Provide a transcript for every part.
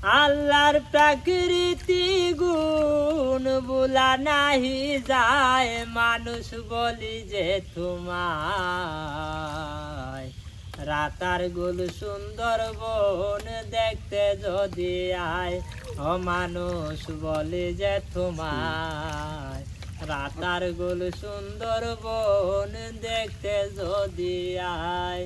আল্লাহর প্রাকৃতি গুণ বুলা নাহি যায়, মানুষ বলি যে তোমায়। রাতার গুল সুন্দর বন দেখতে যদি আয়, ও মানুষ বলি যে তোমায়। রাতার গুল সুন্দর বন দেখতে যদি আয়।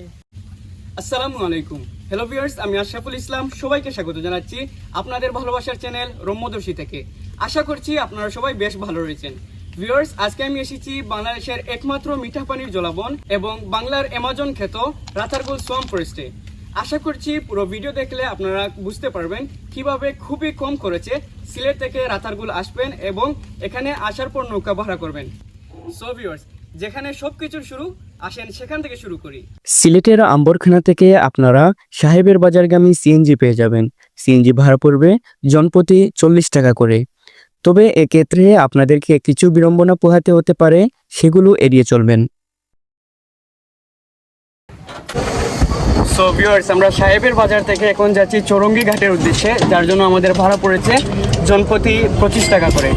আসসালামু আলাইকুম। হ্যালো ভিউয়ার্স, আমি আশরাফুল ইসলাম সবাইকে স্বাগত জানাচ্ছি আপনাদের ভালোবাসার চ্যানেল রম্যদর্শী থেকে। আশা করছি আপনারা সবাই বেশ ভালো রয়েছেন। ভিউয়ার্স, আজকে আমি এসেছি বাংলাদেশের একমাত্র মিঠা পানির জলাবন এবং বাংলার অ্যামাজন খ্যাত রাতারগুল সোয়াম্প ফরেস্টে। আশা করছি পুরো ভিডিও দেখলে আপনারা বুঝতে পারবেন কিভাবে খুবই কম খরচে সিলেট থেকে রাতারগুল আসবেন এবং এখানে আসার পর নৌকা ভাড়া করবেন। সো ভিউয়ার্স, যেখানে সবকিছুর শুরু, আসেন সেখান থেকে শুরু করি। সিলেটের আম্বরখানা থেকে আপনারা সাহেবের বাজারগামী সিএনজি পেয়ে যাবেন। সিএনজি ভাড়া পড়বে জনপ্রতি 40 টাকা করে। তবে এক্ষেত্রে আপনাদেরকে কিছু বিড়ম্বনা পোহাতে হতে পারে, সেগুলো এড়িয়ে চলবেন। সো ভিউয়ার্স, আমরা সাহেবের বাজার থেকে এখন যাচ্ছি চৌরঙ্গি ঘাটের উদ্দেশ্যে, যার জন্য আমাদের ভাড়া পড়েছে জনপ্রতি 25 টাকা করে।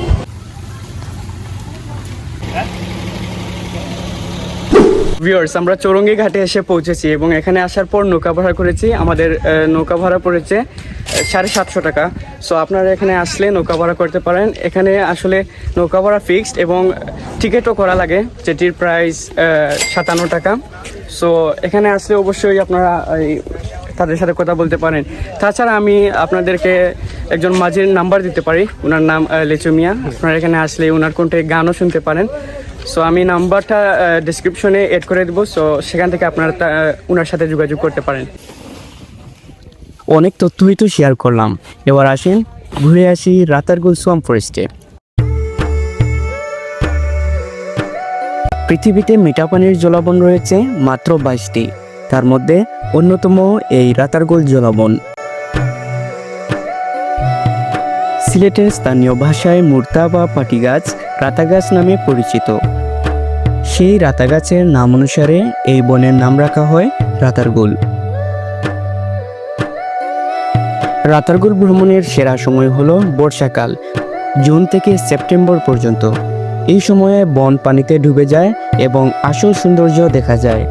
ভিউয়ার্স, আমরা চৌরঙ্গি ঘাটে এসে পৌঁছেছি এবং এখানে আসার পর নৌকা ভাড়া করেছি। আমাদের নৌকা ভাড়া পড়েছে 750 টাকা। সো আপনারা এখানে আসলে নৌকা ভাড়া করতে পারেন। এখানে আসলে নৌকা ভাড়া ফিক্সড এবং টিকিটও করা লাগে, যেটির প্রাইস 57 টাকা। সো এখানে আসলে অবশ্যই আপনারা তাদের সাথে কথা বলতে পারেন। তাছাড়া আমি আপনাদেরকে একজন মাঝির নাম্বার দিতে পারি, ওনার নাম লিচু মিয়া। আপনারা এখানে আসলে ওনার কোনটা গানও শুনতে পারেন। সো আমি নাম্বারটা ডেসক্রিপশনে এড করে দেবো, সো সেখান থেকে আপনারা ওনার সাথে যোগাযোগ করতে পারেন। অনেক তথ্যই তো শেয়ার করলাম, এবার আসেন ঘুরে আসি রাতারগুল সোয়াম্প ফরেস্টে। পৃথিবীতে মিঠা পানির জলাবন রয়েছে মাত্র 22টি, তার মধ্যে অন্যতম এই রাতারগুল জলাবন। সিলেটের স্থানীয় ভাষায় মুর্তা বা পাটি গাছ রাতা গাছ নামে পরিচিত। সেই রাতা গাছের নাম অনুসারে এই বনের নাম রাখা হয় রাতারগুল। রাতারগুল ভ্রমণের সেরা সময় হলো বর্ষাকাল, জুন থেকে সেপ্টেম্বর পর্যন্ত। এই সময়ে বন পানিতে ডুবে যায় এবং আসল সৌন্দর্য দেখা যায়।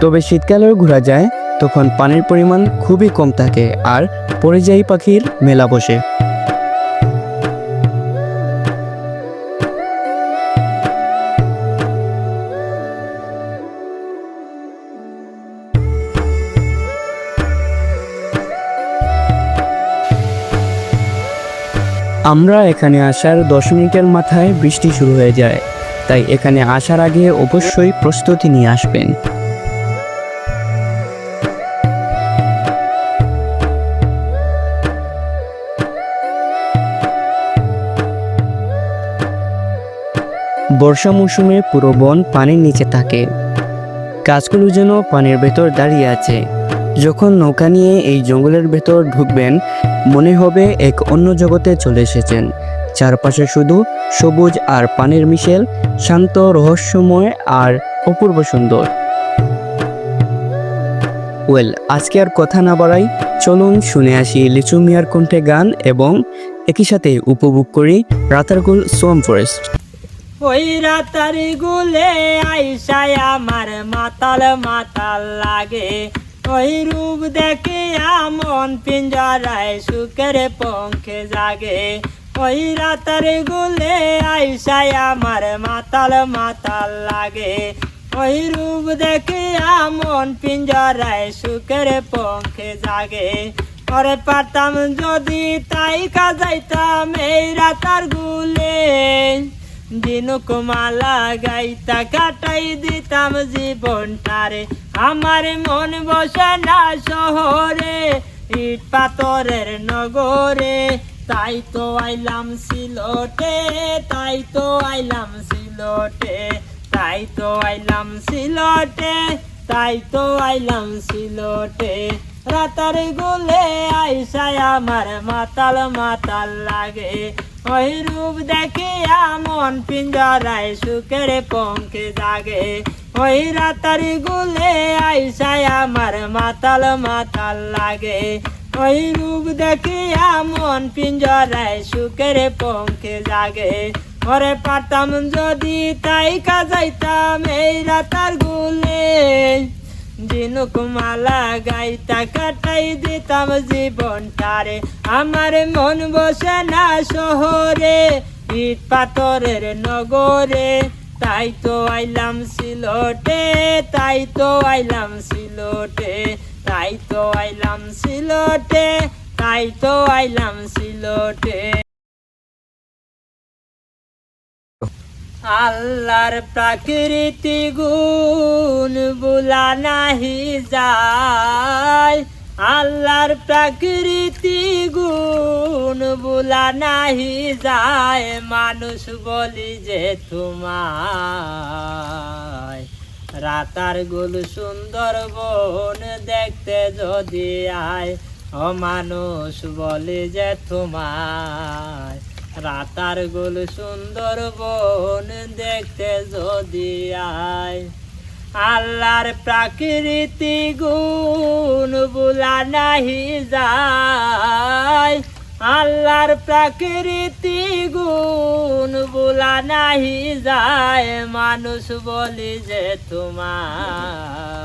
তবে শীতকালেও ঘোরা যায়, তখন পানির পরিমাণ খুবই কম থাকে আর পরিযায়ী পাখির মেলা বসে। আমরা এখানে আসার 10 মিনিটের মাথায় বৃষ্টি শুরু হয়ে যায়, তাই এখানে আসার আগে অবশ্যই প্রস্তুতি নিয়ে আসবেন। বর্ষা মৌসুমে পুরো বন পানির নিচে থাকে, গাছগুলো যেন পানির ভেতর দাঁড়িয়ে আছে। যখন নৌকা নিয়ে এই জঙ্গলের ভেতর ঢুকবেন, মনে হবে এক অন্য জগতে চলে এসেছেন। চারপাশে শুধু সবুজ আর পানির মিশেল, শান্ত, রহস্যময় আর অপূর্ব সুন্দর। আজকে আর কথা না বাড়াই, চলুন শুনে আসি লিচু মিয়ার কণ্ঠে গান এবং একই সাথে উপভোগ করি রাতারগুল সোয়াম্প ফরেস্ট। ওই রাতার গুলে আইসায় আমার মাতাল মাতাল লাগে, ওই রূপ দেখে মন পিঞ্জরায় সুখের পঙ্খে জাগে। ওই রাতার গুলে আইসায় আমার মাতাল মাতাল লাগে, ওই রূপ দেখে মন পিঞ্জরায় সুখের পঙ্খে জাগে। ওরে পারতাম যদি তাই কাজাইতাম এই রাতার গুলে, দিনুক মালা গাইতা কাটাই দিতাম জীবনটারে। আমার মন বসে না শহরে, ইট পাথরের নগরে, তাই তো আইলাম সিলটে, তাই তো আইলাম সিলটে, তাই তো আইলাম সিলটে, তাই তো আইলাম সিলটে। রাতার গুলে আইসায় আমার মাতাল মাতাল লাগে, ওই রূপ দেখে মন পিঞ্জরায় সুখের পঙ্খে জাগে। ওই রাতার গুলে আইসায় আমার মাতাল মাতাল লাগে, ওই রূপ দেখে মন পিঞ্জরায় সুখের পঙ্খে জাগে ওরে পারতাম যদি তাই কাজাইতাম এই রাতার গুলে জিনুক মালা গাইতা কাটাই দিতাম জীবনটারে আমার মন বসে না শহরে ইট পাথরের নগরে তাই তো আইলাম সিলটে তাই তো আইলাম সিলটে তাই তো আইলাম সিলটে তাই তো আইলাম সিলটে আল্লাহর প্রাকৃতি গুণ বুলা নাহি যায় আল্লাহর প্রাকৃতি গুণ বুলা নাহি যায় মানুষ বলি যে তোমায় রাতার গুল সুন্দর বন দেখতে যদি আয় ও মানুষ বলি যে তোমায় রাতার গুল সুন্দর বন দেখতে যদি আয় আল্লাহর প্রাকৃতি গুণ বুলা নাহি যায় আল্লাহর প্রাকৃতি গুণ বুলা নাহি যায় মানুষ বলি যে তোমায়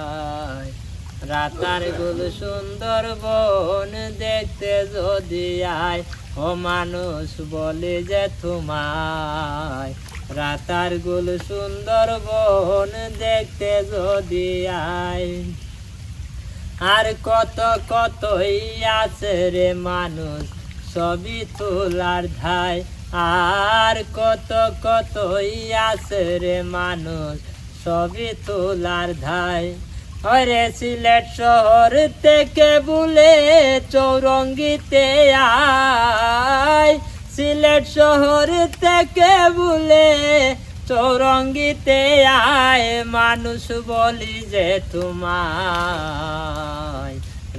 রাতার গুল সুন্দর বন দেখতে যদি আয় ও মানুষ বলে যে তোমায় রাতার গুল সুন্দর বন দেখতে যদি আয় আর কত কতই আছে রে মানুষ সবই তোলার ধায় আর কত কতই আছে রে মানুষ সবই তোলার ধায় ওরে সিলেট শহর থেকে বুলে চৌরঙ্গিতে আয় সিলেট শহর থেকে বুলে চৌরঙ্গিতে আয় মানুষ বলি যে তোমায়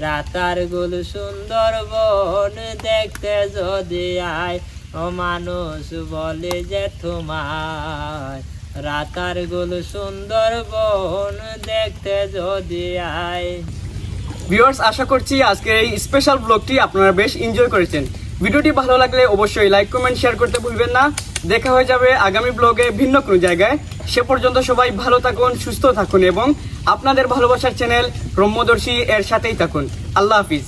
রাতার গুল সুন্দর বন দেখতে যদি আয় ও মানুষ বলি যে তোমায় রাতার গুল সুন্দর বন দেখতে যদি আয় ভিউয়ার্স, আশা করছি আজকের এই স্পেশাল ব্লগটি আপনারা বেশ এনজয় করেছেন। ভিডিওটি ভালো লাগলে অবশ্যই লাইক কমেন্ট শেয়ার করতে ভুলবেন না। দেখা হয়ে যাবে আগামী ব্লগে ভিন্ন কোনো জায়গায়। সে পর্যন্ত সবাই ভালো থাকুন, সুস্থ থাকুন এবং আপনাদের ভালোবাসার চ্যানেল ব্রহ্মদর্শী এর সাথেই থাকুন। আল্লাহ হাফিজ।